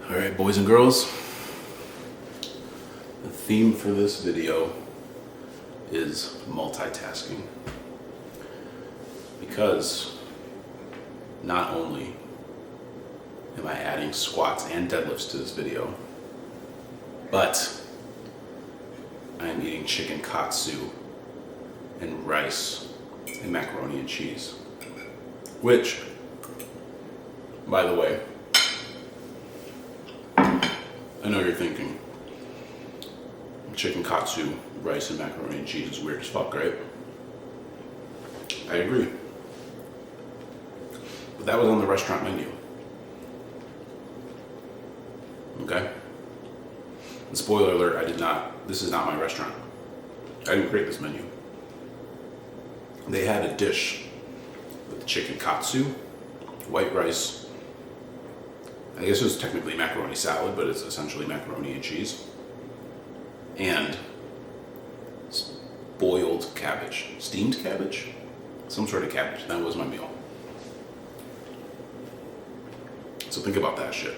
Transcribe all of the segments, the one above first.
Alright, boys and girls, the theme for this video is multitasking, because not only am I adding squats and deadlifts to this video, but I am eating chicken katsu and rice and macaroni and cheese, which, by the way, I know you're thinking, chicken katsu, rice, and macaroni and cheese is weird as fuck, right? I agree. But that was on the restaurant menu. Okay? And spoiler alert, this is not my restaurant. I didn't create this menu. They had a dish with chicken katsu, white rice, I guess it was technically macaroni salad, but it's essentially macaroni and cheese, and boiled cabbage, steamed cabbage, some sort of cabbage. That was my meal. So think about that shit.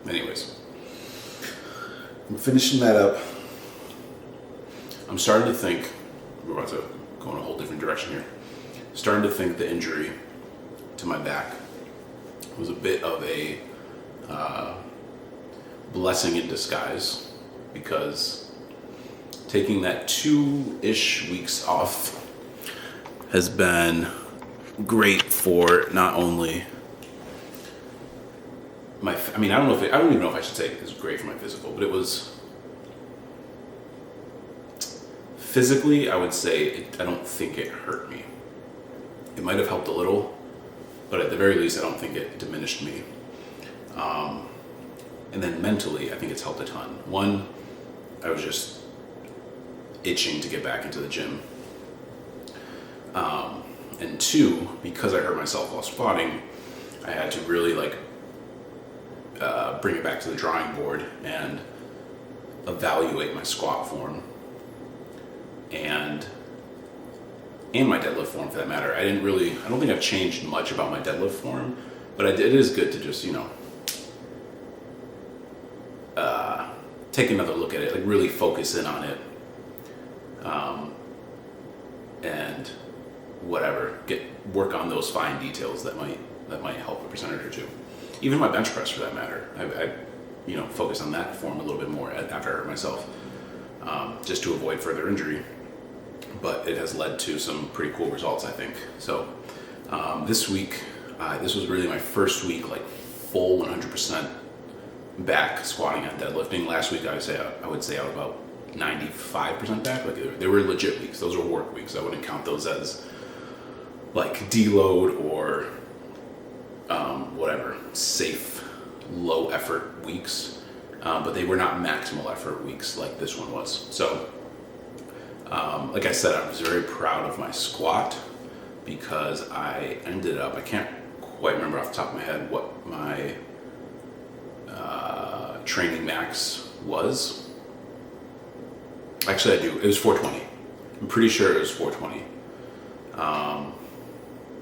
Anyways, I'm finishing that up. I'm starting to think, we're about to go in a whole different direction here. Starting to think the injury to my back was a bit of a blessing in disguise, because taking that 2-ish weeks off has been great for not only my, I don't even know if I should say it was great for my physical, but it was physically, I would say I don't think it hurt me. It might have helped a little, but at the very least, I don't think it diminished me. And then mentally, I think it's helped a ton. One, I was just itching to get back into the gym. And two, because I hurt myself while squatting, I had to really bring it back to the drawing board and evaluate my squat form and my deadlift form, for that matter. I don't think I've changed much about my deadlift form, but it is good to just, take another look at it, really focus in on it, and work on those fine details that might help a percentage or two. Even my bench press, for that matter, I focus on that form a little bit more after I hurt myself, just to avoid further injury. But it has led to some pretty cool results, I think. So this week, this was really my first week, full 100% back squatting and deadlifting. Last week, I would say I was about 95% back. They were legit weeks. Those were work weeks. I wouldn't count those as deload or safe, low effort weeks. But they were not maximal effort weeks like this one was. So, like I said, I was very proud of my squat, because I can't quite remember off the top of my head what my training max was. Actually, I do. It was 420. I'm pretty sure it was 420.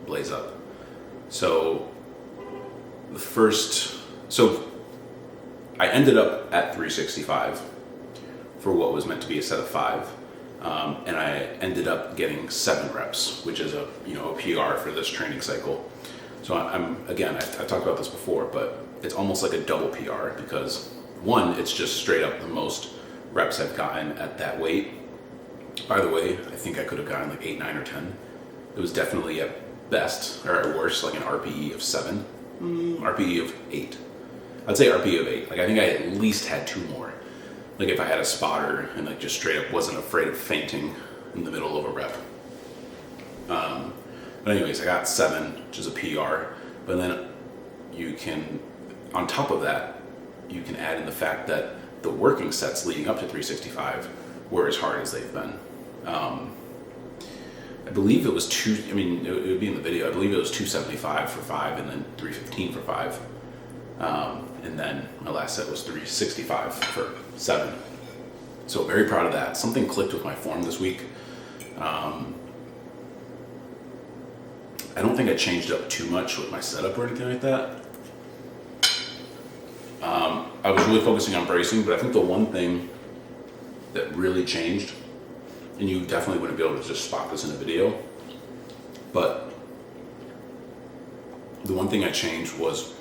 Blaze up. So I ended up at 365 for what was meant to be a set of 5. And I ended up getting 7 reps, which is a PR for this training cycle. So I've talked about this before, but it's almost like a double PR, because one, it's just straight up the most reps I've gotten at that weight. By the way, I think I could have gotten 8, 9, or 10. It was definitely at best, or at worst, an RPE of 7, RPE of 8. I'd say RPE of 8. I think I at least had 2 more. If I had a spotter and just straight up wasn't afraid of fainting in the middle of a rep. But anyways, I got 7, which is a PR. But then on top of that, you can add in the fact that the working sets leading up to 365 were as hard as they've been. I believe it was it would be in the video, I believe it was 275 for 5 and then 315 for 5. And then my last set was 365 for 7. So very proud of that. Something clicked with my form this week. I don't think I changed up too much with my setup or anything like that. I was really focusing on bracing, but I think the one thing that really changed, and you definitely wouldn't be able to just spot this in a video, but the one thing I changed was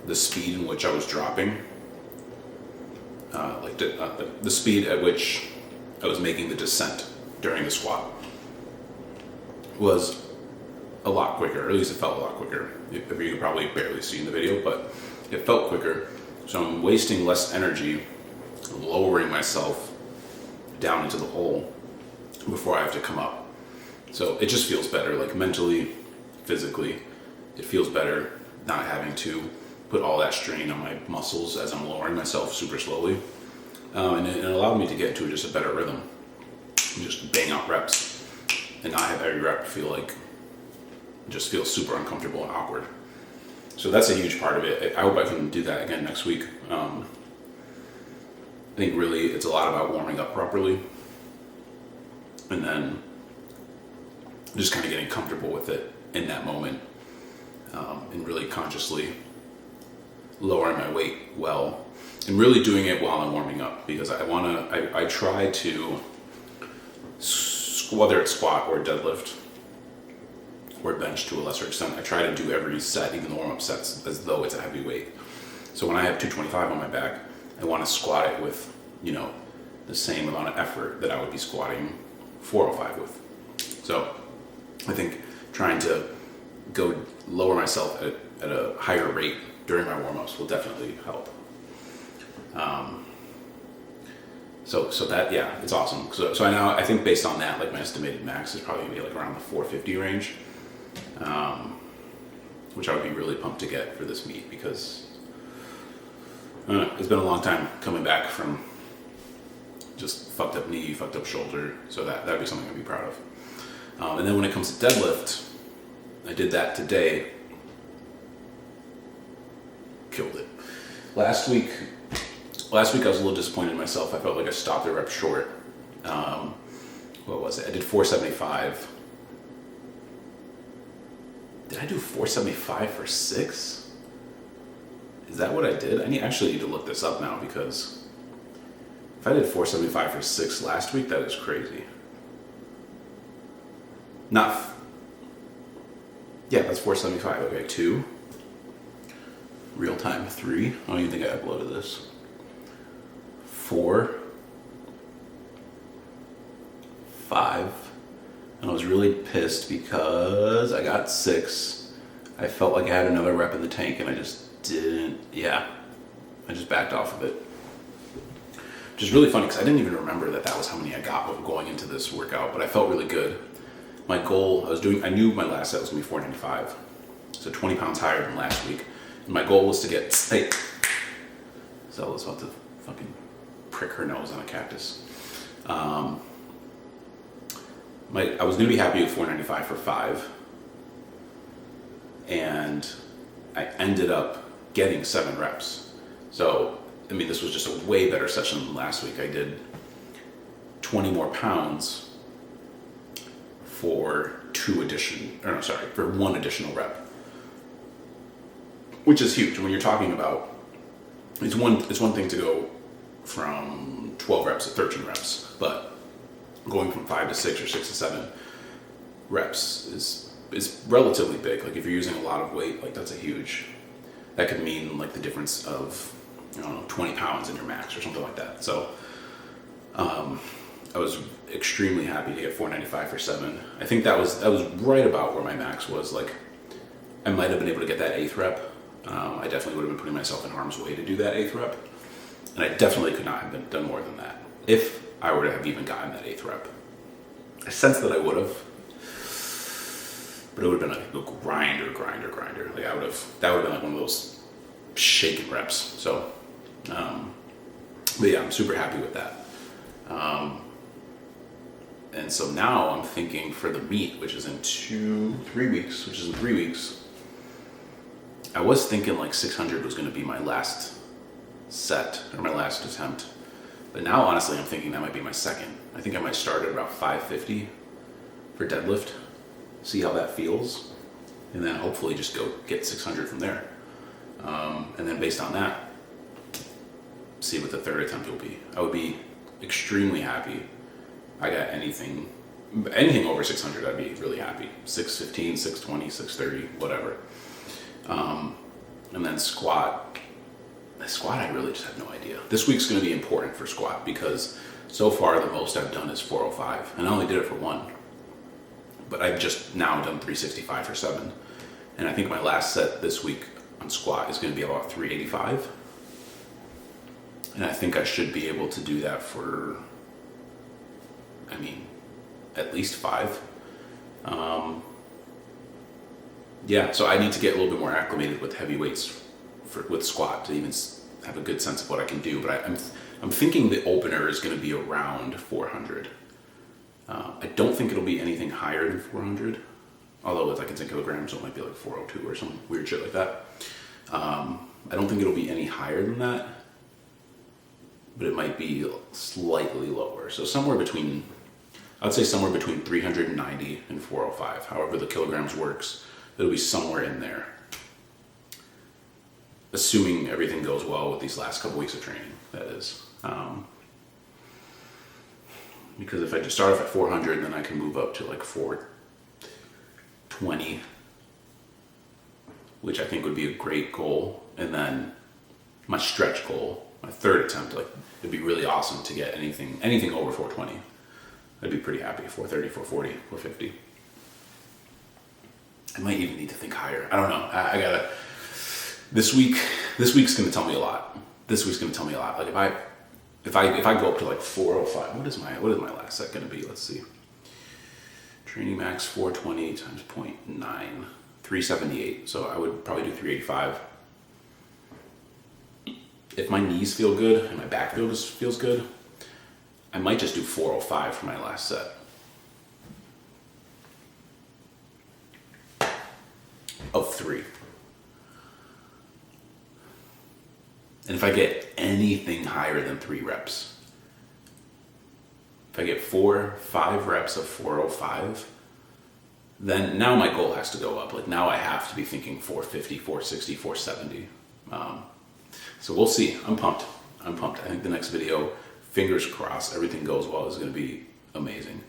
the speed in which I was dropping, the speed at which I was making the descent during the squat was a lot quicker, or at least it felt a lot quicker. You could probably barely see in the video, but it felt quicker. So I'm wasting less energy lowering myself down into the hole before I have to come up. So it just feels better, like mentally, physically, it feels better not having to put all that strain on my muscles as I'm lowering myself super slowly. And it allowed me to get into just a better rhythm. Just bang out reps and not have every rep feel like, just feel super uncomfortable and awkward. So that's a huge part of it. I hope I can do that again next week. I think really it's a lot about warming up properly and then just kind of getting comfortable with it in that moment, and really consciously lowering my weight well and really doing it while I'm warming up, because I try to, whether it's squat or deadlift or bench to a lesser extent, I try to do every set, even the warm-up sets, as though it's a heavy weight. So when I have 225 on my back, I want to squat it with, the same amount of effort that I would be squatting 405 with. So I think trying to go lower myself at a higher rate during my warm-ups will definitely help. So that, yeah, it's awesome. So I think based on that, like my estimated max is probably gonna be like around the 450 range, which I would be really pumped to get for this meet, because I don't know, it's been a long time coming back from just fucked up knee, fucked up shoulder. So that'd be something I'd be proud of. And then when it comes to deadlift, I did that today. Killed it. Last week I was a little disappointed in myself. I felt like I stopped a rep short. What was it? I did 475. Did I do 475 for 6? Is that what I did? I actually need to look this up now, because if I did 475 for 6 last week, that is crazy. Yeah, that's 475. Okay, 2. Real time 3. I don't even think I uploaded this. 4. 5. And I was really pissed because I got 6. I felt like I had another rep in the tank and I just didn't. Yeah, I just backed off of it. Which is really funny because I didn't even remember that was how many I got going into this workout, but I felt really good. My goal, I knew my last set was gonna be 495, so 20 pounds higher than last week. And my goal was to get, hey, Zella's about to fucking prick her nose on a cactus. I was gonna be happy with 495 for 5, and I ended up getting 7 reps. So, I mean, this was just a way better session than last week. I did 20 more pounds for 1 additional rep, which is huge. When you're talking about, it's one thing to go from 12 reps to 13 reps, but going from 5 to 6 or 6 to 7 reps is relatively big. Like if you're using a lot of weight, like that could mean like the difference of, 20 pounds in your max or something like that. So I was extremely happy to get 495 for 7. I think that was right about where my max was. Like I might have been able to get that 8th rep. I definitely would have been putting myself in harm's way to do that 8th rep. And I definitely could not have done more than that if I were to have even gotten that 8th rep. I sense that I would have, but it would have been like a grinder. Like that would have been like one of those shaking reps. So, but yeah, I'm super happy with that. And so now I'm thinking for the meet, which is in 3 weeks, I was thinking like 600 was going to be my last set or my last attempt. But now, honestly, I'm thinking that might be my second. I think I might start at about 550 for deadlift, see how that feels, and then hopefully just go get 600 from there. And then based on that, see what the third attempt will be. I would be extremely happy. I got anything over 600, I'd be really happy. 615, 620, 630, whatever. And then squat. I really just have no idea. This week's going to be important for squat because so far the most I've done is 405, and I only did it for one. But I've just now done 365 for 7, and I think my last set this week on squat is going to be about 385, and I think I should be able to do that for, at least 5. Yeah, so I need to get a little bit more acclimated with heavy weights with squat to even have a good sense of what I can do. But I'm thinking the opener is going to be around 400. I don't think it'll be anything higher than 400, although it's like it's in kilograms, so it might be like 402 or some weird shit like that. I don't think it'll be any higher than that, but it might be slightly lower. So I'd say somewhere between 390 and 405. However the kilograms works, it'll be somewhere in there. Assuming everything goes well with these last couple weeks of training, that is. Because if I just start off at 400, then I can move up to like 420, which I think would be a great goal. And then my stretch goal, my third attempt, like it'd be really awesome to get anything over 420. I'd be pretty happy. 430, 440, 450. I might even need to think higher. I don't know. I gotta. This week's gonna tell me a lot. Like if I go up to like 405, what is my last set gonna be? Let's see. Training max 420 times 0.9, 378. So I would probably do 385. If my knees feel good and my back feels good, I might just do 405 for my last set. Of 3. And if I get anything higher than 3 reps, if I get 4-5 reps of 405, then now my goal has to go up. Like now I have to be thinking 450, 460, 470. So we'll see. I'm pumped. I think the next video, fingers crossed, everything goes well, is going to be amazing.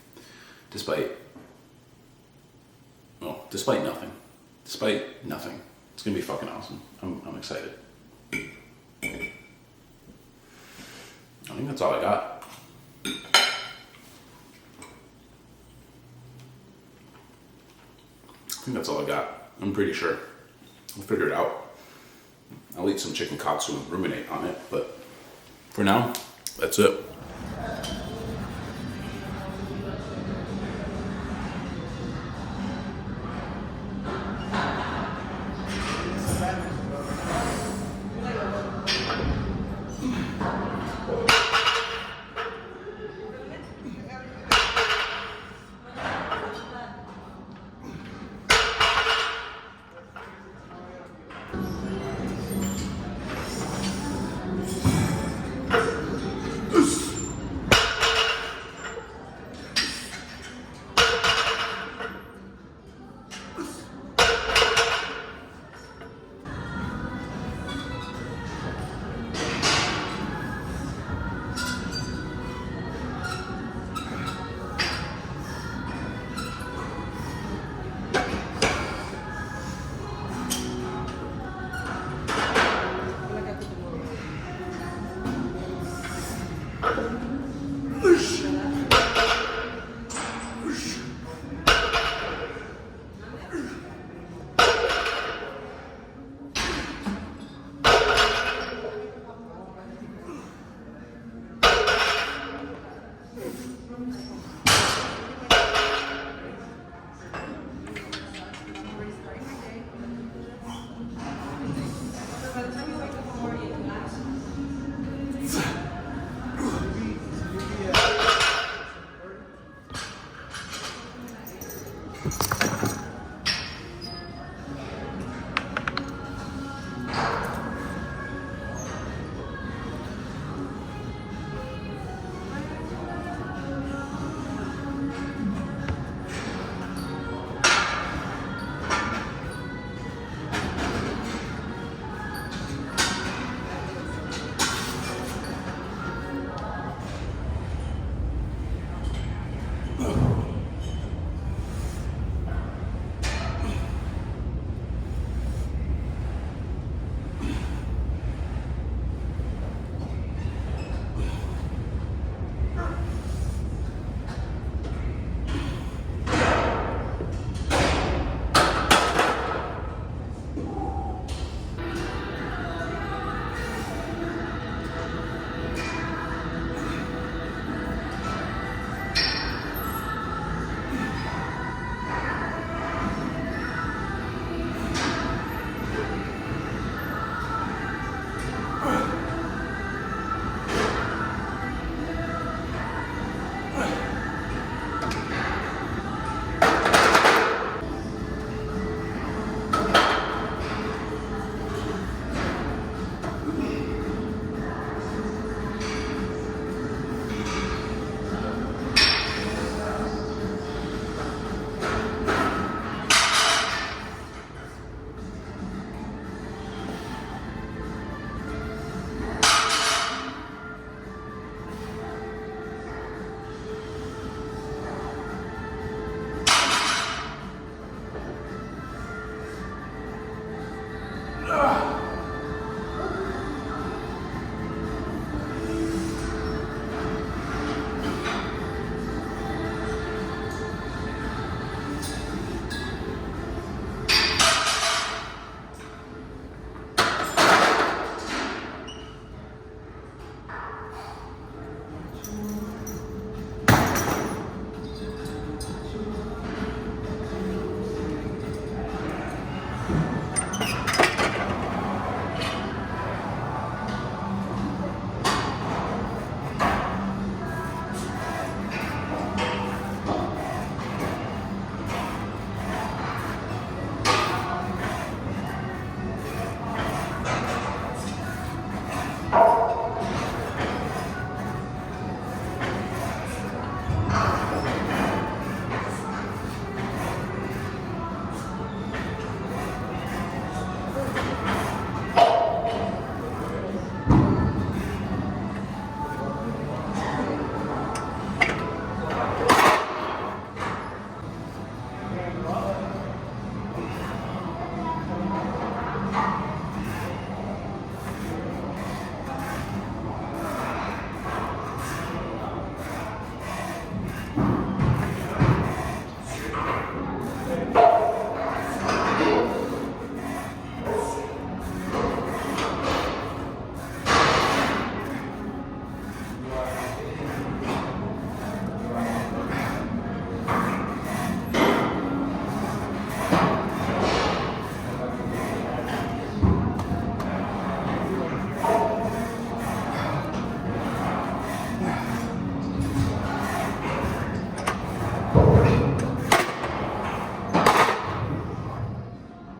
Despite nothing. It's going to be fucking awesome. I'm excited. I think that's all I got. I'm pretty sure. We'll figure it out. I'll eat some chicken katsu and ruminate on it, but for now, that's it.